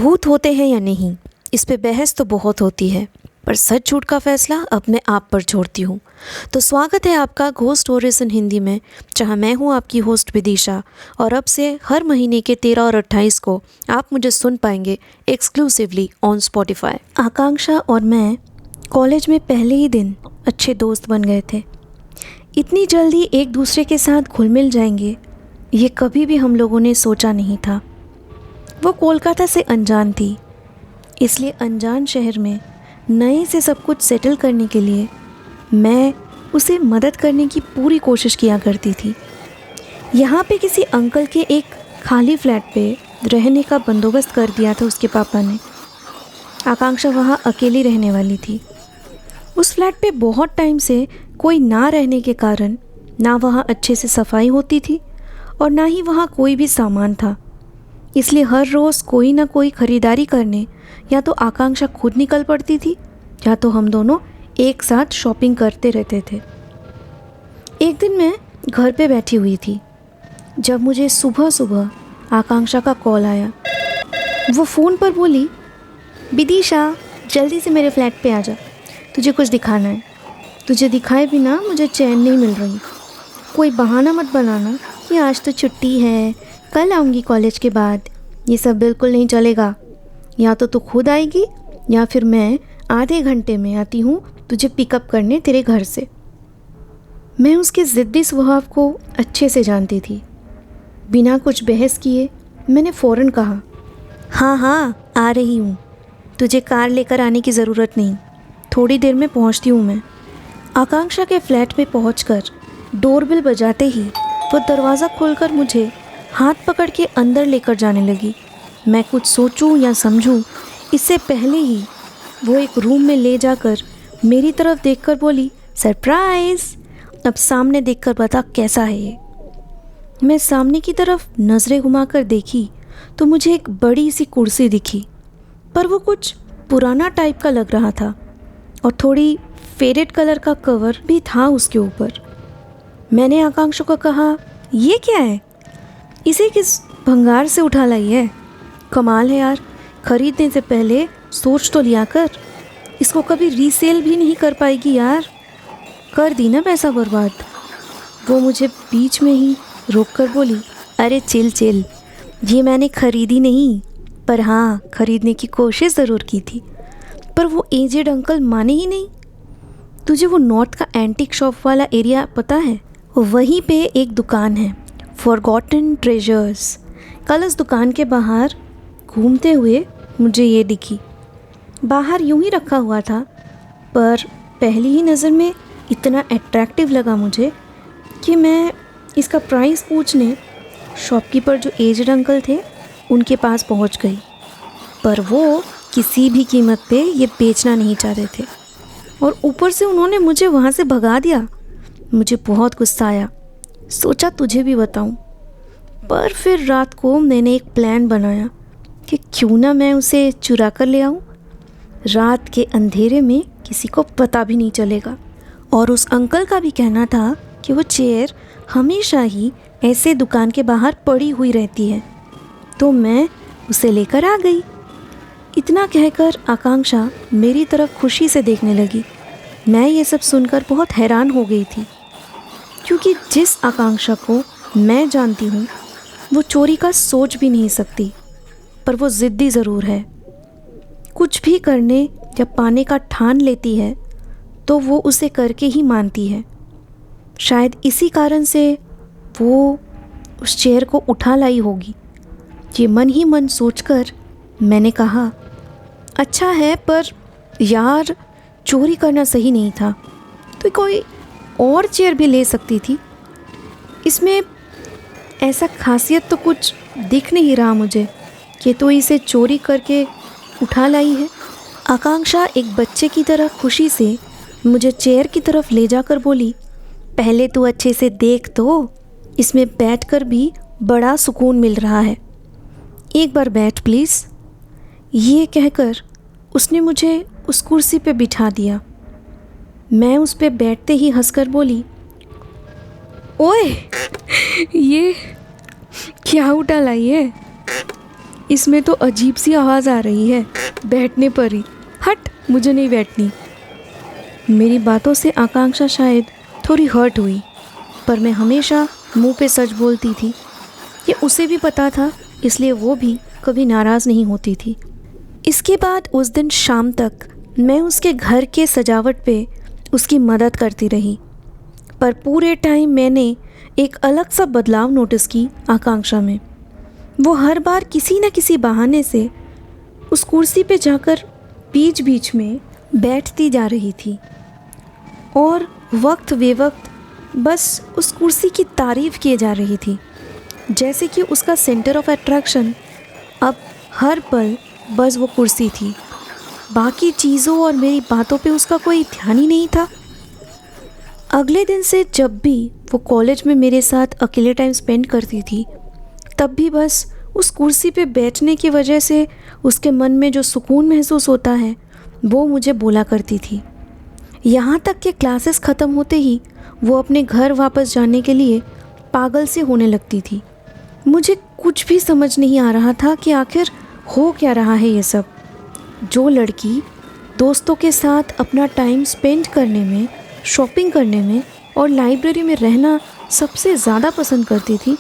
भूत होते हैं या नहीं, इस पे बहस तो बहुत होती है, पर सच झूठ का फैसला अपने आप पर छोड़ती हूँ। तो स्वागत है आपका घोस्ट स्टोरीज इन हिंदी में, जहाँ मैं हूँ आपकी होस्ट विदिशा। और अब से हर महीने के 13 और 28 को आप मुझे सुन पाएंगे एक्सक्लूसिवली ऑन स्पॉटिफाई। आकांक्षा और मैं कॉलेज में पहले ही दिन अच्छे दोस्त बन गए थे। इतनी जल्दी एक दूसरे के साथ घुल मिल जाएंगे, ये कभी भी हम लोगों ने सोचा नहीं था। वो कोलकाता से अनजान थी, इसलिए अनजान शहर में नए से सब कुछ सेटल करने के लिए मैं उसे मदद करने की पूरी कोशिश किया करती थी। यहाँ पे किसी अंकल के एक खाली फ्लैट पे रहने का बंदोबस्त कर दिया था उसके पापा ने। आकांक्षा वहाँ अकेली रहने वाली थी। उस फ्लैट पे बहुत टाइम से कोई ना रहने के कारण ना वहाँ अच्छे से सफाई होती थी और ना ही वहाँ कोई भी सामान था। इसलिए हर रोज़ कोई ना कोई ख़रीदारी करने या तो आकांक्षा खुद निकल पड़ती थी या तो हम दोनों एक साथ शॉपिंग करते रहते थे। एक दिन मैं घर पे बैठी हुई थी जब मुझे सुबह सुबह आकांक्षा का कॉल आया। वो फ़ोन पर बोली, विदिशा जल्दी से मेरे फ्लैट पे आ जा, तुझे कुछ दिखाना है। तुझे दिखाए बिना मुझे चैन नहीं मिल रही। कोई बहाना मत बनाना कि आज तो छुट्टी है, कल आऊँगी कॉलेज के बाद। ये सब बिल्कुल नहीं चलेगा। या तो तू खुद आएगी या फिर मैं आधे घंटे में आती हूँ तुझे पिकअप करने तेरे घर से। मैं उसके ज़िद्दी स्वभाव को अच्छे से जानती थी। बिना कुछ बहस किए मैंने फ़ौरन कहा, हाँ हाँ आ रही हूँ, तुझे कार लेकर आने की ज़रूरत नहीं, थोड़ी देर में पहुँचती हूँ मैं। आकांक्षा के फ्लैट में पहुँचकर डोरबेल बजाते ही वो दरवाज़ा खोलकर मुझे हाथ पकड़ के अंदर लेकर जाने लगी। मैं कुछ सोचूं या समझूं इससे पहले ही वो एक रूम में ले जाकर मेरी तरफ देखकर बोली, सरप्राइज़, अब सामने देखकर बता कैसा है ये। मैं सामने की तरफ नज़रें घुमाकर देखी तो मुझे एक बड़ी सी कुर्सी दिखी, पर वो कुछ पुराना टाइप का लग रहा था और थोड़ी फेडेड कलर का कवर भी था उसके ऊपर। मैंने आकांक्षा को कहा, ये क्या है? इसे किस भंगार से उठा लाई है? कमाल है यार, ख़रीदने से पहले सोच तो लिया कर। इसको कभी रीसेल भी नहीं कर पाएगी यार, कर दी ना पैसा बर्बाद। वो मुझे बीच में ही रोक कर बोली, अरे चिल चिल, ये मैंने ख़रीदी नहीं, पर हाँ ख़रीदने की कोशिश ज़रूर की थी, पर वो एजेड अंकल माने ही नहीं। तुझे वो नॉर्थ का एंटीक शॉप वाला एरिया पता है? वहीं पे एक दुकान है, फॉरगॉटन ट्रेजर्स। कल उस दुकान के बाहर घूमते हुए मुझे ये दिखी। बाहर यूं ही रखा हुआ था, पर पहली ही नज़र में इतना अट्रैक्टिव लगा मुझे कि मैं इसका प्राइस पूछने शॉपकीपर जो एजड अंकल थे उनके पास पहुंच गई। पर वो किसी भी कीमत पे ये बेचना नहीं चाहते थे और ऊपर से उन्होंने मुझे वहाँ से भगा दिया। मुझे बहुत गुस्सा आया, सोचा तुझे भी बताऊं। पर फिर रात को मैंने एक प्लान बनाया कि क्यों ना मैं उसे चुरा कर ले आऊं। रात के अंधेरे में किसी को पता भी नहीं चलेगा। और उस अंकल का भी कहना था कि वो चेयर हमेशा ही ऐसे दुकान के बाहर पड़ी हुई रहती है, तो मैं उसे लेकर आ गई। इतना कहकर आकांक्षा मेरी तरफ खुशी से देखने लगी। मैं ये सब सुनकर बहुत हैरान हो गई थी, क्योंकि जिस आकांक्षा को मैं जानती हूँ वो चोरी का सोच भी नहीं सकती, पर वो ज़िद्दी ज़रूर है। कुछ भी करने या पाने का ठान लेती है तो वो उसे करके ही मानती है। शायद इसी कारण से वो उस चेयर को उठा लाई होगी। ये मन ही मन सोचकर मैंने कहा, अच्छा है, पर यार चोरी करना सही नहीं था, तो कोई और चेयर भी ले सकती थी। इसमें ऐसा खासियत तो कुछ दिख नहीं रहा मुझे कि तो इसे चोरी करके उठा लाई है। आकांक्षा एक बच्चे की तरह खुशी से मुझे चेयर की तरफ ले जाकर बोली, पहले तो अच्छे से देख तो, इसमें बैठकर भी बड़ा सुकून मिल रहा है, एक बार बैठ प्लीज़। ये कहकर उसने मुझे उस कुर्सी पे बिठा दिया। मैं उस पे बैठते ही हंसकर बोली, ओए ये क्या उठा लाई है? इसमें तो अजीब सी आवाज़ आ रही है बैठने पर ही। हट, मुझे नहीं बैठनी। मेरी बातों से आकांक्षा शायद थोड़ी हर्ट हुई, पर मैं हमेशा मुंह पे सच बोलती थी। ये उसे भी पता था, इसलिए वो भी कभी नाराज़ नहीं होती थी। इसके बाद उस दिन शाम तक मैं उसके घर के सजावट पे उसकी मदद करती रही, पर पूरे टाइम मैंने एक अलग सा बदलाव नोटिस की आकांक्षा में। वो हर बार किसी न किसी बहाने से उस कुर्सी पे जाकर बीच बीच में बैठती जा रही थी और वक्त बेवक्त बस उस कुर्सी की तारीफ़ किए जा रही थी, जैसे कि उसका सेंटर ऑफ अट्रैक्शन अब हर पल बस वो कुर्सी थी। बाकी चीज़ों और मेरी बातों पे उसका कोई ध्यान ही नहीं था। अगले दिन से जब भी वो कॉलेज में मेरे साथ अकेले टाइम स्पेंड करती थी, तब भी बस उस कुर्सी पे बैठने की वजह से उसके मन में जो सुकून महसूस होता है वो मुझे बोला करती थी। यहाँ तक कि क्लासेस ख़त्म होते ही वो अपने घर वापस जाने के लिए पागल से होने लगती थी। मुझे कुछ भी समझ नहीं आ रहा था कि आखिर हो क्या रहा है ये सब। जो लड़की दोस्तों के साथ अपना टाइम स्पेंड करने में, शॉपिंग करने में और लाइब्रेरी में रहना सबसे ज़्यादा पसंद करती थी,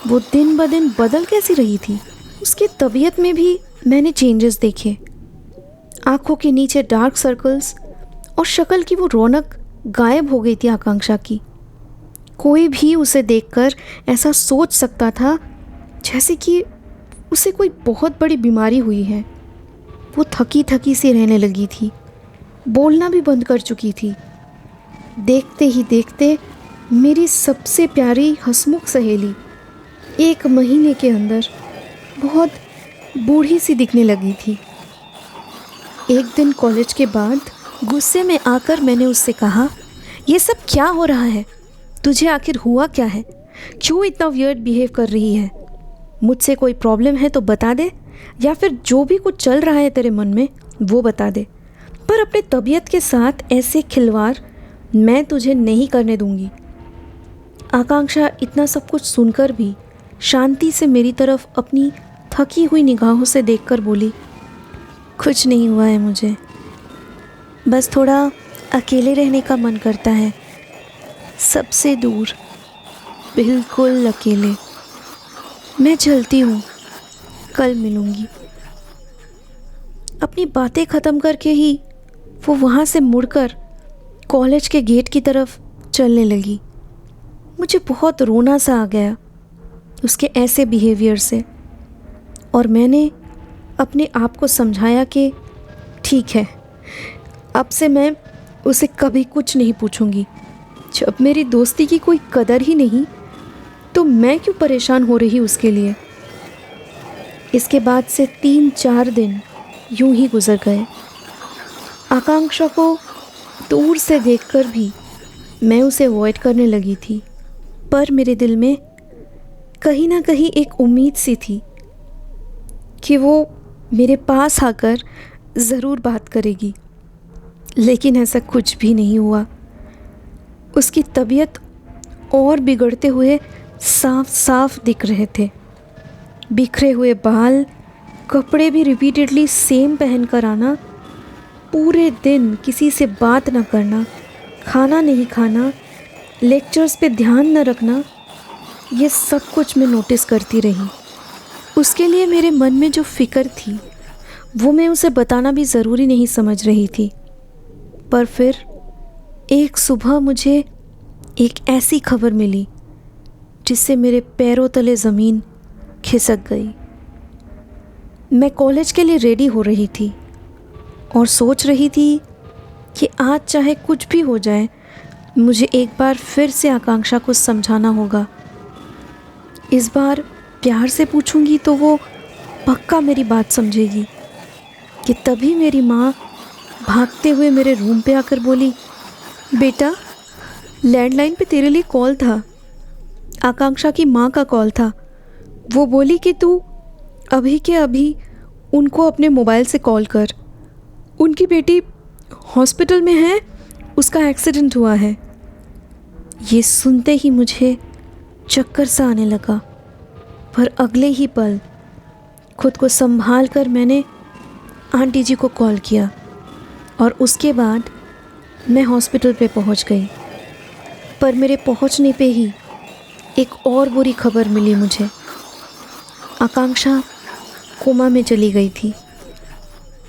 वो दिन ब दिन बदल कैसी रही थी। उसकी तबीयत में भी मैंने चेंजेस देखे। आँखों के नीचे डार्क सर्कल्स और शक्ल की वो रौनक गायब हो गई थी आकांक्षा की। कोई भी उसे देखकर ऐसा सोच सकता था जैसे कि उसे कोई बहुत बड़ी बीमारी हुई है। वो थकी थकी सी रहने लगी थी, बोलना भी बंद कर चुकी थी। देखते ही देखते मेरी सबसे प्यारी हंसमुख सहेली 1 महीने के अंदर बहुत बूढ़ी सी दिखने लगी थी। एक दिन कॉलेज के बाद गुस्से में आकर मैंने उससे कहा, ये सब क्या हो रहा है? तुझे आखिर हुआ क्या है? क्यों इतना वियर्ड बिहेव कर रही है? मुझसे कोई प्रॉब्लम है तो बता दे, या फिर जो भी कुछ चल रहा है तेरे मन में वो बता दे, पर अपनी तबीयत के साथ ऐसे खिलवाड़ मैं तुझे नहीं करने दूंगी। आकांक्षा इतना सब कुछ सुनकर भी शांति से मेरी तरफ अपनी थकी हुई निगाहों से देखकर बोली, कुछ नहीं हुआ है मुझे, बस थोड़ा अकेले रहने का मन करता है, सबसे दूर, बिल्कुल अकेले। मैं चलती हूँ, कल मिलूँगी। अपनी बातें ख़त्म करके ही वो वहाँ से मुड़कर कॉलेज के गेट की तरफ चलने लगी। मुझे बहुत रोना सा आ गया उसके ऐसे बिहेवियर से, और मैंने अपने आप को समझाया कि ठीक है, अब से मैं उसे कभी कुछ नहीं पूछूंगी। जब मेरी दोस्ती की कोई कदर ही नहीं तो मैं क्यों परेशान हो रही उसके लिए। इसके बाद से 3-4 दिन यूं ही गुजर गए। आकांक्षा को दूर से देखकर भी मैं उसे अवॉइड करने लगी थी, पर मेरे दिल में कहीं ना कहीं एक उम्मीद सी थी कि वो मेरे पास आकर ज़रूर बात करेगी, लेकिन ऐसा कुछ भी नहीं हुआ। उसकी तबीयत और बिगड़ते हुए साफ साफ दिख रहे थे। बिखरे हुए बाल, कपड़े भी रिपीटेडली सेम पहन कर आना, पूरे दिन किसी से बात न करना, खाना नहीं खाना, लेक्चर्स पे ध्यान न रखना, ये सब कुछ मैं नोटिस करती रही। उसके लिए मेरे मन में जो फ़िक्र थी वो मैं उसे बताना भी ज़रूरी नहीं समझ रही थी। पर फिर एक सुबह मुझे एक ऐसी खबर मिली जिससे मेरे पैरों तले ज़मीन खिसक गई। मैं कॉलेज के लिए रेडी हो रही थी और सोच रही थी कि आज चाहे कुछ भी हो जाए, मुझे एक बार फिर से आकांक्षा को समझाना होगा। इस बार प्यार से पूछूंगी तो वो पक्का मेरी बात समझेगी। कि तभी मेरी माँ भागते हुए मेरे रूम पे आकर बोली, बेटा, लैंडलाइन पे तेरे लिए कॉल था। आकांक्षा की माँ का कॉल था। वो बोली कि तू अभी के अभी उनको अपने मोबाइल से कॉल कर, उनकी बेटी हॉस्पिटल में है, उसका एक्सीडेंट हुआ है। ये सुनते ही मुझे चक्कर सा आने लगा, पर अगले ही पल खुद को संभाल कर मैंने आंटी जी को कॉल किया और उसके बाद मैं हॉस्पिटल पे पहुंच गई। पर मेरे पहुंचने पे ही एक और बुरी खबर मिली मुझे। आकांक्षा कोमा में चली गई थी।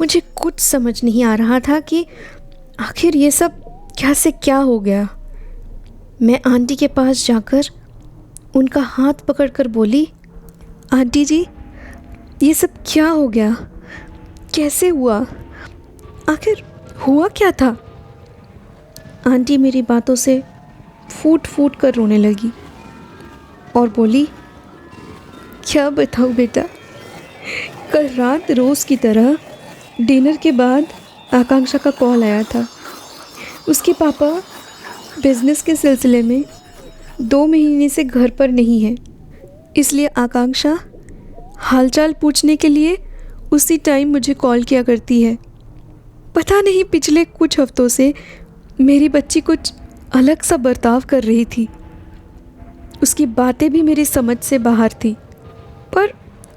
मुझे कुछ समझ नहीं आ रहा था कि आखिर ये सब क्या से क्या हो गया। मैं आंटी के पास जाकर उनका हाथ पकड़कर बोली, आंटी जी, ये सब क्या हो गया? कैसे हुआ? आखिर हुआ क्या था? आंटी मेरी बातों से फूट फूट कर रोने लगी और बोली, क्या बताऊँ बेटा, कल रात रोज़ की तरह डिनर के बाद आकांक्षा का कॉल आया था। उसके पापा बिज़नेस के सिलसिले में 2 महीने से घर पर नहीं है, इसलिए आकांक्षा हालचाल पूछने के लिए उसी टाइम मुझे कॉल किया करती है। पता नहीं पिछले कुछ हफ्तों से मेरी बच्ची कुछ अलग सा बर्ताव कर रही थी। उसकी बातें भी मेरी समझ से बाहर थी, पर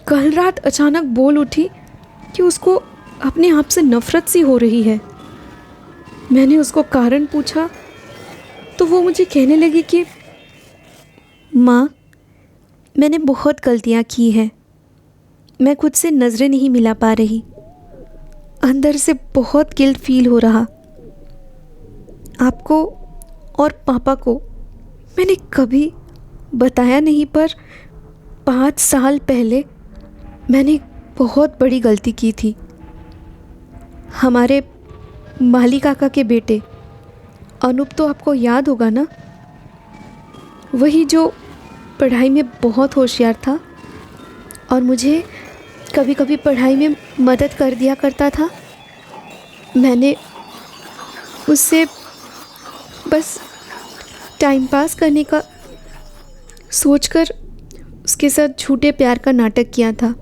कल रात अचानक बोल उठी कि उसको अपने आप से नफ़रत सी हो रही है। मैंने उसको कारण पूछा तो वो मुझे कहने लगी कि माँ, मैंने बहुत गलतियाँ की हैं, मैं खुद से नज़रें नहीं मिला पा रही, अंदर से बहुत गिल्ट फील हो रहा। आपको और पापा को मैंने कभी बताया नहीं, पर 5 साल पहले मैंने एक बहुत बड़ी गलती की थी। हमारे माली काका के बेटे अनूप तो आपको याद होगा ना, वही जो पढ़ाई में बहुत होशियार था और मुझे कभी कभी पढ़ाई में मदद कर दिया करता था। मैंने उससे बस टाइम पास करने का सोचकर उसके साथ झूठे प्यार का नाटक किया था,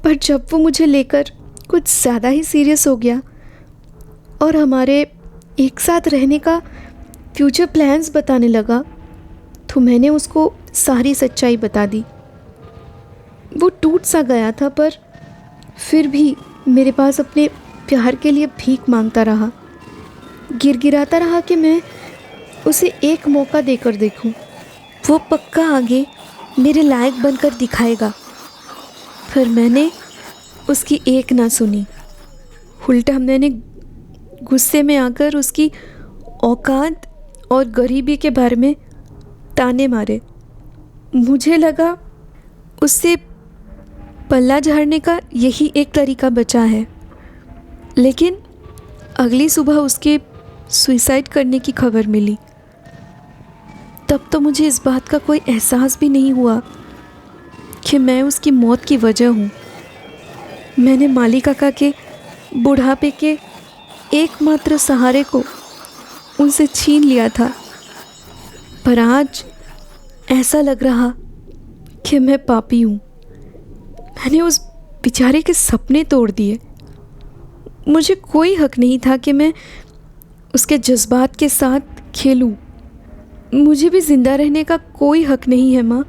पर जब वो मुझे लेकर कुछ ज़्यादा ही सीरियस हो गया और हमारे एक साथ रहने का फ्यूचर प्लान्स बताने लगा, तो मैंने उसको सारी सच्चाई बता दी। वो टूट सा गया था, पर फिर भी मेरे पास अपने प्यार के लिए भीख मांगता रहा, गिड़गिड़ाता रहा कि मैं उसे एक मौका देकर देखूं। वो पक्का आगे मेरे लायक बनकर दिखाएगा। फिर मैंने उसकी एक ना सुनी, उल्टा मैंने गुस्से में आकर उसकी औकात और गरीबी के बारे में ताने मारे। मुझे लगा उससे पल्ला झाड़ने का यही एक तरीका बचा है, लेकिन अगली सुबह उसके सुसाइड करने की खबर मिली। तब तो मुझे इस बात का कोई एहसास भी नहीं हुआ कि मैं उसकी मौत की वजह हूँ। मैंने माली काका के बुढ़ापे के एकमात्र सहारे को उनसे छीन लिया था, पर आज ऐसा लग रहा कि मैं पापी हूँ। मैंने उस बेचारे के सपने तोड़ दिए। मुझे कोई हक नहीं था कि मैं उसके जज्बात के साथ खेलूं। मुझे भी ज़िंदा रहने का कोई हक नहीं है माँ,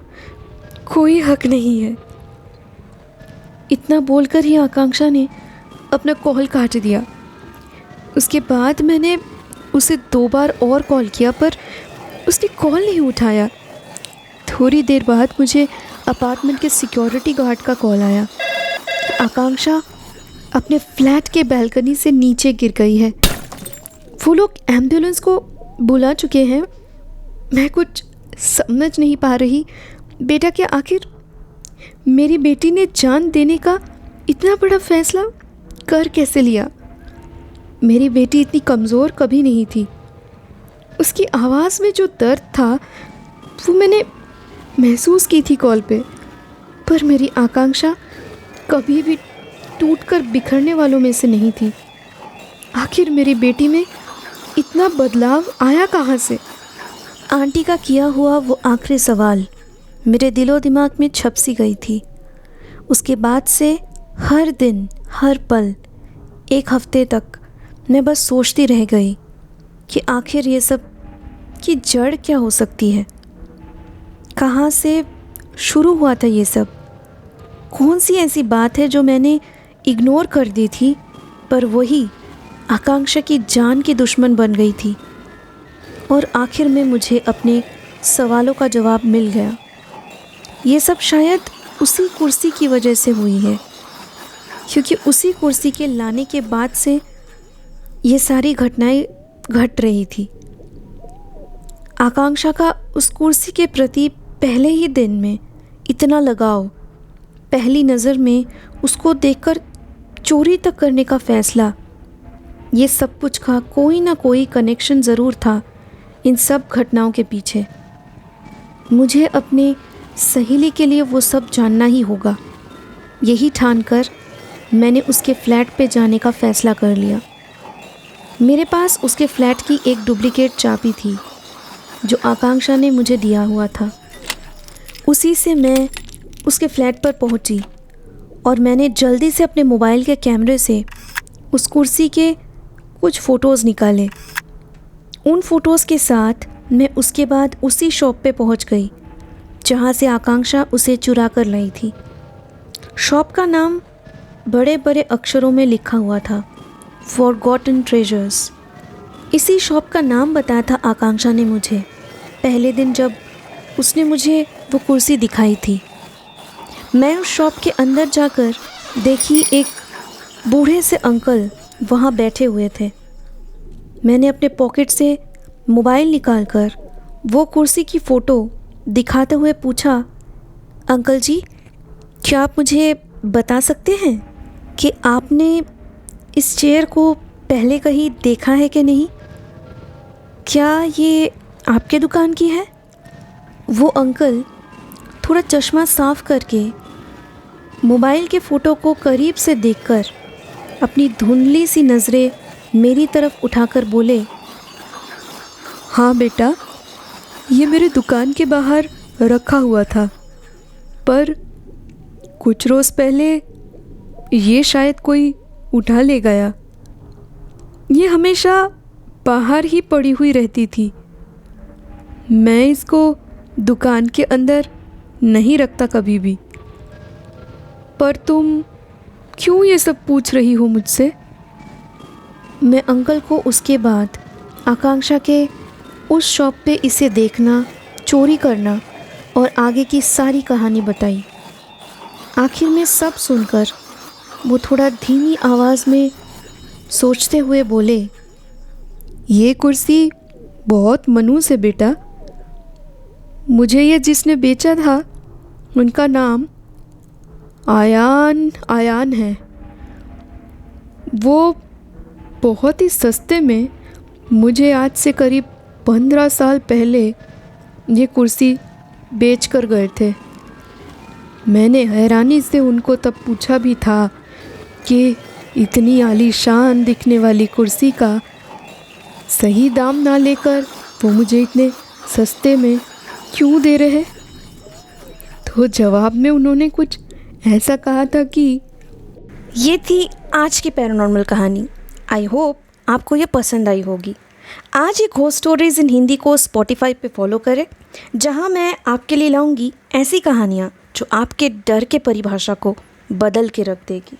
कोई हक नहीं है। इतना बोलकर ही आकांक्षा ने अपना कॉल काट दिया। उसके बाद मैंने उसे 2 बार और कॉल किया, पर उसने कॉल नहीं उठाया। थोड़ी देर बाद मुझे अपार्टमेंट के सिक्योरिटी गार्ड का कॉल आया। आकांक्षा अपने फ्लैट के बालकनी से नीचे गिर गई है। वो लोग एम्बुलेंस को बुला चुके हैं। मैं कुछ समझ नहीं पा रही बेटा कि आखिर मेरी बेटी ने जान देने का इतना बड़ा फैसला कर कैसे लिया। मेरी बेटी इतनी कमज़ोर कभी नहीं थी। उसकी आवाज़ में जो दर्द था वो मैंने महसूस की थी कॉल पे, पर मेरी आकांक्षा कभी भी टूटकर बिखरने वालों में से नहीं थी। आखिर मेरी बेटी में इतना बदलाव आया कहाँ से? आंटी का किया हुआ वो आखिरी सवाल मेरे दिलो दिमाग में छप सी गई थी। उसके बाद से हर दिन हर पल 1 हफ्ते तक मैं बस सोचती रह गई कि आखिर ये सब की जड़ क्या हो सकती है, कहाँ से शुरू हुआ था ये सब। कौन सी ऐसी बात है जो मैंने इग्नोर कर दी थी, पर वही आकांक्षा की जान की दुश्मन बन गई थी। और आखिर में मुझे अपने सवालों का जवाब मिल गया। ये सब शायद उसी कुर्सी की वजह से हुई है, क्योंकि उसी कुर्सी के लाने के बाद से ये सारी घटनाएं घट रही थी। आकांक्षा का उस कुर्सी के प्रति पहले ही दिन में इतना लगाव, पहली नज़र में उसको देखकर चोरी तक करने का फ़ैसला, ये सब कुछ का कोई ना कोई कनेक्शन ज़रूर था इन सब घटनाओं के पीछे। मुझे अपने सहेली के लिए वो सब जानना ही होगा। यही ठानकर मैंने उसके फ्लैट पे जाने का फ़ैसला कर लिया। मेरे पास उसके फ्लैट की एक डुप्लीकेट चाबी थी जो आकांक्षा ने मुझे दिया हुआ था। उसी से मैं उसके फ्लैट पर पहुंची और मैंने जल्दी से अपने मोबाइल के कैमरे से उस कुर्सी के कुछ फ़ोटोज़ निकाले। उन फ़ोटोज़ के साथ मैं उसके बाद उसी शॉप पे पहुंच गई जहां से आकांक्षा उसे चुरा कर लाई थी। शॉप का नाम बड़े बड़े अक्षरों में लिखा हुआ था, फॉरगॉटन ट्रेजर्स। इसी शॉप का नाम बताया था आकांक्षा ने मुझे पहले दिन जब उसने मुझे वो कुर्सी दिखाई थी। मैं उस शॉप के अंदर जाकर देखी, एक बूढ़े से अंकल वहाँ बैठे हुए थे। मैंने अपने पॉकेट से मोबाइल निकालकर वो कुर्सी की फ़ोटो दिखाते हुए पूछा, अंकल जी, क्या आप मुझे बता सकते हैं कि आपने इस चेयर को पहले कहीं देखा है कि नहीं? क्या ये आपके दुकान की है? वो अंकल थोड़ा चश्मा साफ करके मोबाइल के फ़ोटो को करीब से देखकर अपनी धुंधली सी नज़रें मेरी तरफ उठाकर बोले, हाँ बेटा, ये मेरे दुकान के बाहर रखा हुआ था, पर कुछ रोज़ पहले ये शायद कोई उठा ले गया। ये हमेशा बाहर ही पड़ी हुई रहती थी। मैं इसको दुकान के अंदर नहीं रखता कभी भी। पर तुम क्यों ये सब पूछ रही हो मुझसे? मैं अंकल को उसके बाद आकांक्षा के उस शॉप पे इसे देखना, चोरी करना और आगे की सारी कहानी बताई। आखिर में सब सुनकर वो थोड़ा धीमी आवाज़ में सोचते हुए बोले, ये कुर्सी बहुत मनहूस है बेटा। मुझे ये जिसने बेचा था उनका नाम आयान है। वो बहुत ही सस्ते में मुझे आज से करीब 15 साल पहले ये कुर्सी बेच कर गए थे। मैंने हैरानी से उनको तब पूछा भी था कि इतनी आलीशान दिखने वाली कुर्सी का सही दाम ना लेकर वो मुझे इतने सस्ते में क्यों दे रहे? तो जवाब में उन्होंने कुछ ऐसा कहा था कि ये थी आज की पैरानॉर्मल कहानी। आई होप आपको ये पसंद आई होगी। आज ये घोस्ट स्टोरीज़ इन हिंदी को स्पॉटिफाई पे फॉलो करें, जहाँ मैं आपके लिए लाऊंगी ऐसी कहानियाँ जो आपके डर के परिभाषा को बदल के रख देगी।